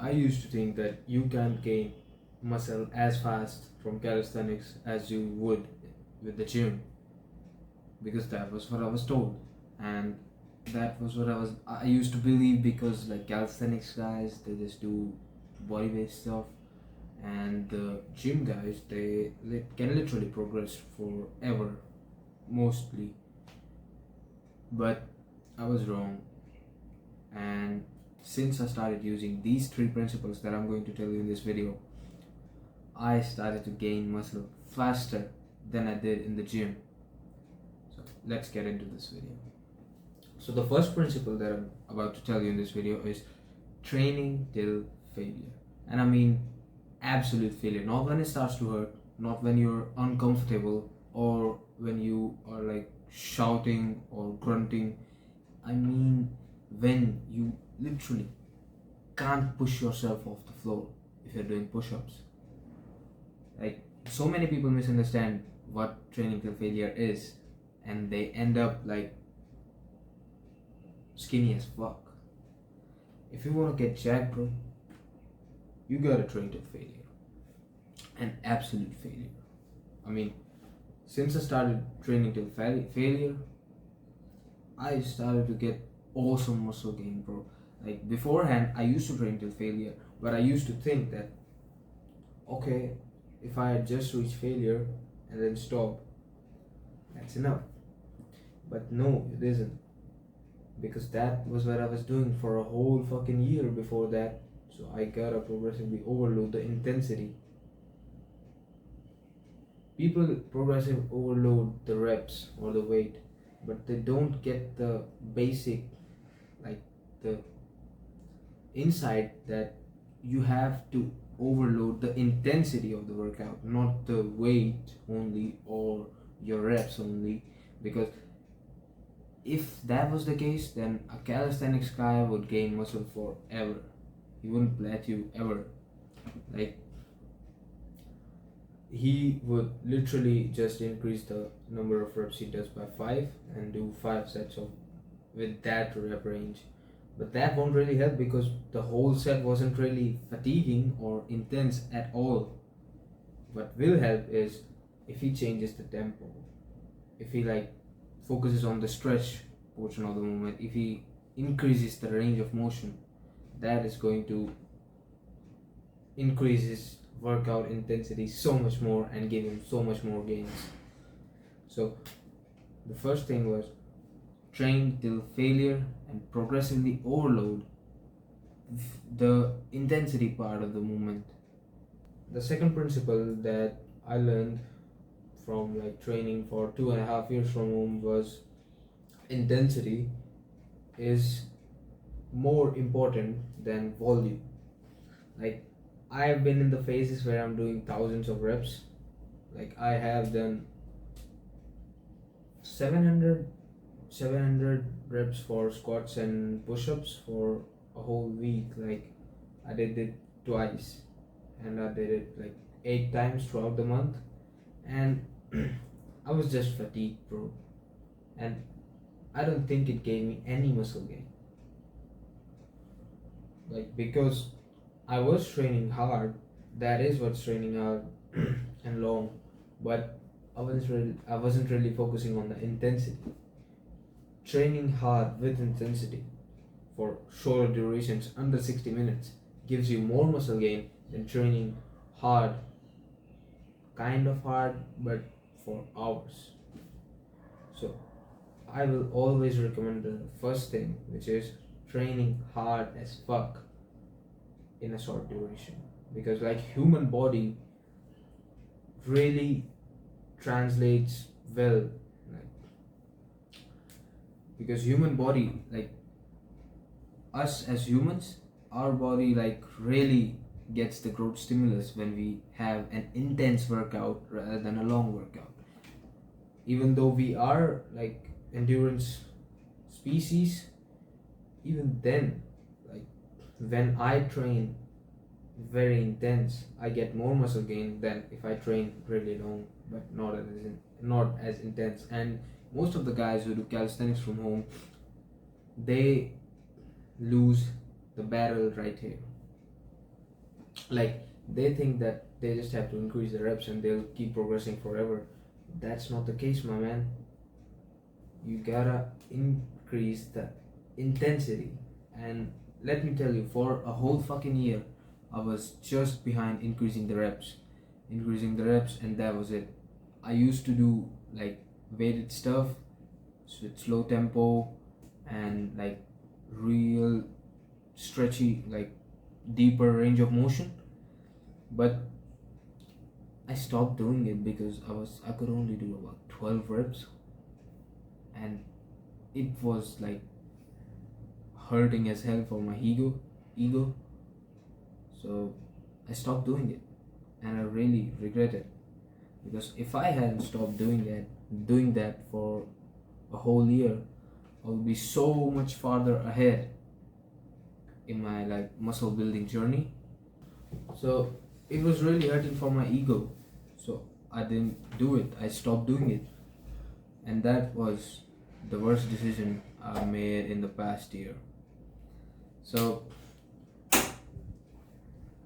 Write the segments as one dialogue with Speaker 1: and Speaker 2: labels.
Speaker 1: I used to think that you can't gain muscle as fast from calisthenics as you would with the gym, because that was what I was told, and that was what I used to believe, because like calisthenics guys, they just do body weight stuff, and the gym guys, they can literally progress forever, mostly. But I was wrong, and since I started using these three principles that I'm going to tell you in this video, I started to gain muscle faster than I did in the gym. So let's get into this video. So the first principle that I'm about to tell you in this video is training till failure. And I mean absolute failure. Not when it starts to hurt, not when you're uncomfortable, or when you are like shouting or grunting. I mean when you literally can't push yourself off the floor if you're doing push-ups. Like, so many people misunderstand what training till failure is, and they end up like skinny as fuck. If you want to get jacked, bro, you gotta train till failure. An absolute failure. I mean, since I started training till failure, I started to get awesome muscle gain, bro. Like, beforehand, I used to train till failure, but I used to think that, okay, if I had just reached failure and then stop, that's enough. But no, it isn't. Because that was what I was doing for a whole fucking year before that. So I gotta progressively overload the intensity. People progressively overload the reps or the weight, but they don't get the basic, like the insight that you have to overload the intensity of the workout, not the weight only or your reps only. Because if that was the case, then a calisthenics guy would gain muscle forever. He wouldn't let you ever. Like, he would literally just increase the number of reps he does by 5 and do 5 sets of with that rep range. But that won't really help, because the whole set wasn't really fatiguing or intense at all. What will help is if he changes the tempo, if he like focuses on the stretch portion of the movement, if he increases the range of motion, that is going to increase his workout intensity so much more and give him so much more gains. So the first thing was train till failure and progressively overload the intensity part of the movement. The second principle that I learned from like training for 2.5 years from home was intensity is more important than volume. Like, I have been in the phases where I'm doing thousands of reps. Like, I have done 700 reps for squats and push-ups for a whole week. Like, I did it twice, and I did it like 8 times throughout the month, and I was just fatigued, bro. And I don't think it gave me any muscle gain. Like, because I was training hard, that is what's training hard and long, but I wasn't really focusing on the intensity. Training hard with intensity for shorter durations under 60 minutes gives you more muscle gain than training hard, kind of hard, but for hours. So I will always recommend the first thing, which is training hard as fuck in a short duration, because like human body really translates well, like, because human body, like us as humans, our body like really gets the growth stimulus when we have an intense workout rather than a long workout. Even though we are like endurance species, even then, like when I train very intense, I get more muscle gain than if I train really long but not as intense. And most of the guys who do calisthenics from home, they lose the battle right here. Like, they think that they just have to increase the reps and they'll keep progressing forever. That's not the case, my man. You gotta increase the intensity. And let me tell you, for a whole fucking year, I was just behind increasing the reps, and that was it. I used to do like weighted stuff with slow tempo and like real stretchy, like deeper range of motion, but I stopped doing it because I could only do about 12 reps, and it was like hurting as hell for my ego. So I stopped doing it, and I really regret it, because if I hadn't stopped doing that for a whole year, I would be so much farther ahead in my like muscle building journey. So it was really hurting for my ego. So I didn't do it. I stopped doing it. And that was the worst decision I made in the past year. So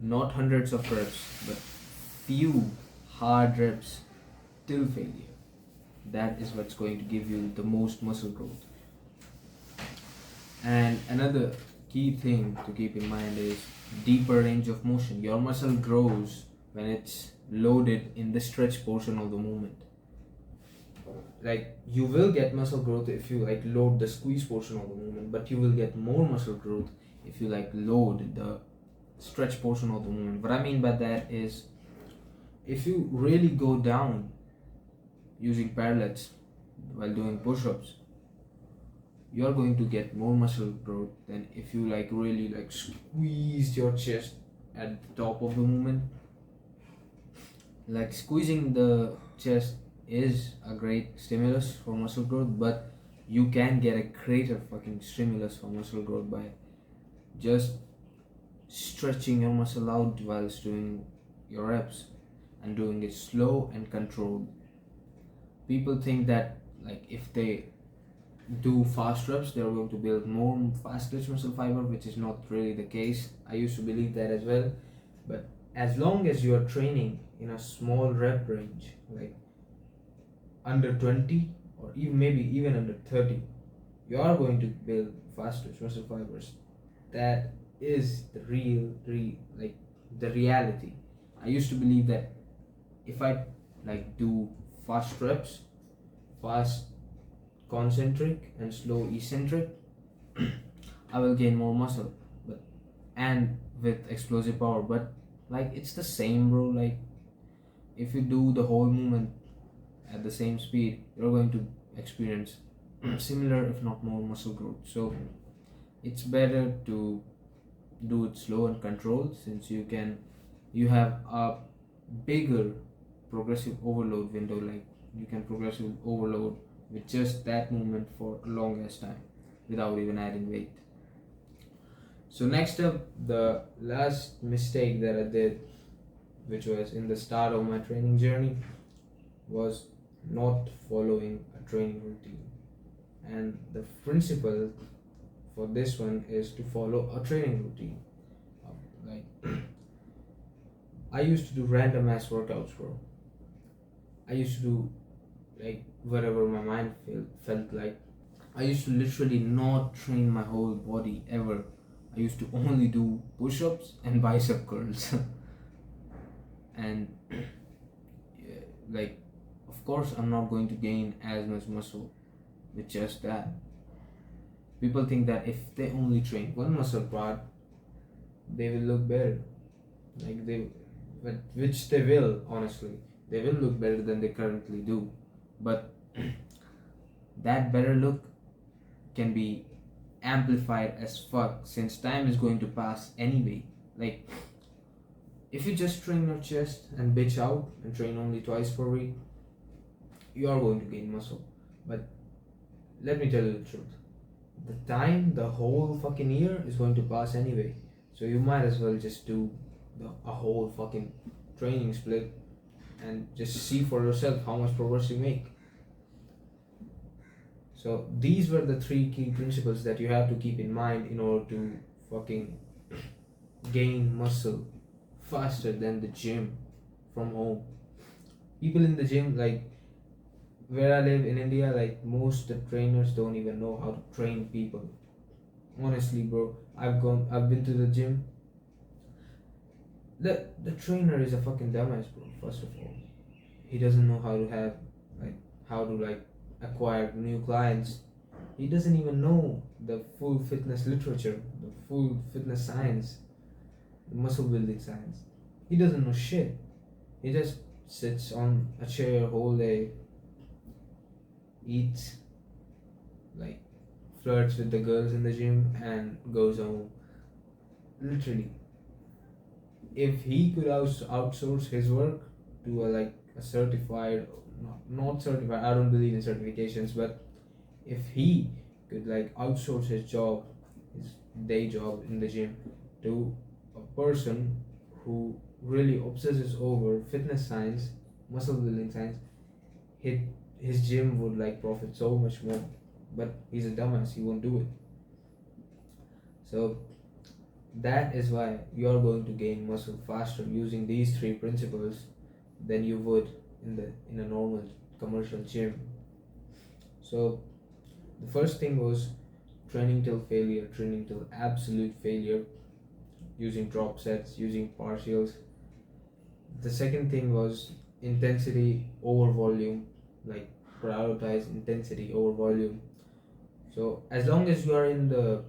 Speaker 1: not hundreds of reps, but few hard reps till failure. That is what's going to give you the most muscle growth. And another key thing to keep in mind is deeper range of motion. Your muscle grows when it's loaded in the stretch portion of the movement. Like, you will get muscle growth if you like load the squeeze portion of the movement, but you will get more muscle growth if you like load the stretch portion of the movement. What I mean by that is, if you really go down using parallettes while doing push-ups, you are going to get more muscle growth than if you like really like squeeze your chest at the top of the movement. Like, squeezing the chest is a great stimulus for muscle growth, but you can get a greater fucking stimulus for muscle growth by just stretching your muscle out whilst doing your reps, and doing it slow and controlled. People think that like if they do fast reps, they're going to build more fast twitch muscle fiber, which is not really the case. I used to believe that as well, but as long as you are training in a small rep range, like under 20 or even maybe even under 30, you are going to build fast twitch muscle fibers. That is the like the reality. I used to believe that if I like do fast reps, fast concentric and slow eccentric, I will gain more muscle, but and with explosive power. But like, it's the same, bro. Like, if you do the whole movement at the same speed, you're going to experience similar if not more muscle growth. So it's better to do it slow and controlled, since you have a bigger progressive overload window. Like, you can progressively overload with just that movement for a longest time without even adding weight. So next up, the last mistake that I did, which was in the start of my training journey, was not following a training routine. And the principle for this one is to follow a training routine. Like, I used to do random ass workouts, bro. I used to do like whatever my mind felt like. I used to literally not train my whole body ever. I used to only do push-ups and bicep curls. And like, of course I'm not going to gain as much muscle with just that. People think that if they only train one muscle part, they will look better. Like, which they will, honestly. They will look better than they currently do. But that better look can be amplified as fuck, since time is going to pass anyway. Like, if you just train your chest and bitch out and train only twice per week, you are going to gain muscle. But let me tell you the truth. The whole fucking year is going to pass anyway. So you might as well just do a whole fucking training split and just see for yourself how much progress you make. So these were the three key principles that you have to keep in mind in order to fucking gain muscle faster than the gym from home. People in the gym, like where I live in India, like most the trainers don't even know how to train people. Honestly, bro, I've been to the gym. The trainer is a fucking dumbass, bro. First of all, he doesn't know how to have like how to like acquire new clients. He doesn't even know the full fitness literature, the full fitness science, the muscle building science. He doesn't know shit. He just sits on a chair whole day, eats, like flirts with the girls in the gym, and goes home. Literally, if he could outsource his work to a certified, not certified, I don't believe in certifications, but if he could like outsource his job, his day job in the gym, to a person who really obsesses over fitness science, muscle building science, his, his gym would like profit so much more. But he's a dumbass, he won't do it. So that is why you're going to gain muscle faster using these three principles than you would in a normal commercial gym. So the first thing was training till failure, training till absolute failure, using drop sets, using partials. The second thing was intensity over volume, like prioritize intensity over volume. So as long as you are in the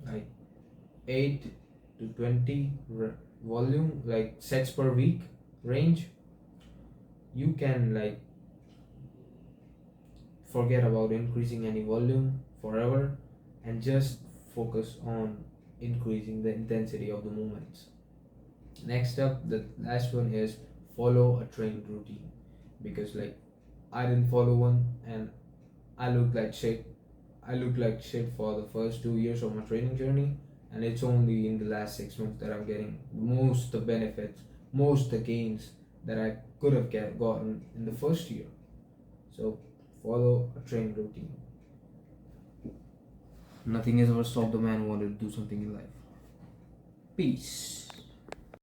Speaker 1: like 8 to 20 volume, like sets per week range, you can like forget about increasing any volume forever and just focus on increasing the intensity of the movements. Next up, the last one is follow a training routine, because like I didn't follow one and I looked like shit. I looked like shit for the first 2 years of my training journey, and it's only in the last 6 months that I'm getting most the benefits, most the gains that I could have gotten in the first year. So follow a training routine. Nothing has ever stopped the man who wanted to do something in life. Peace.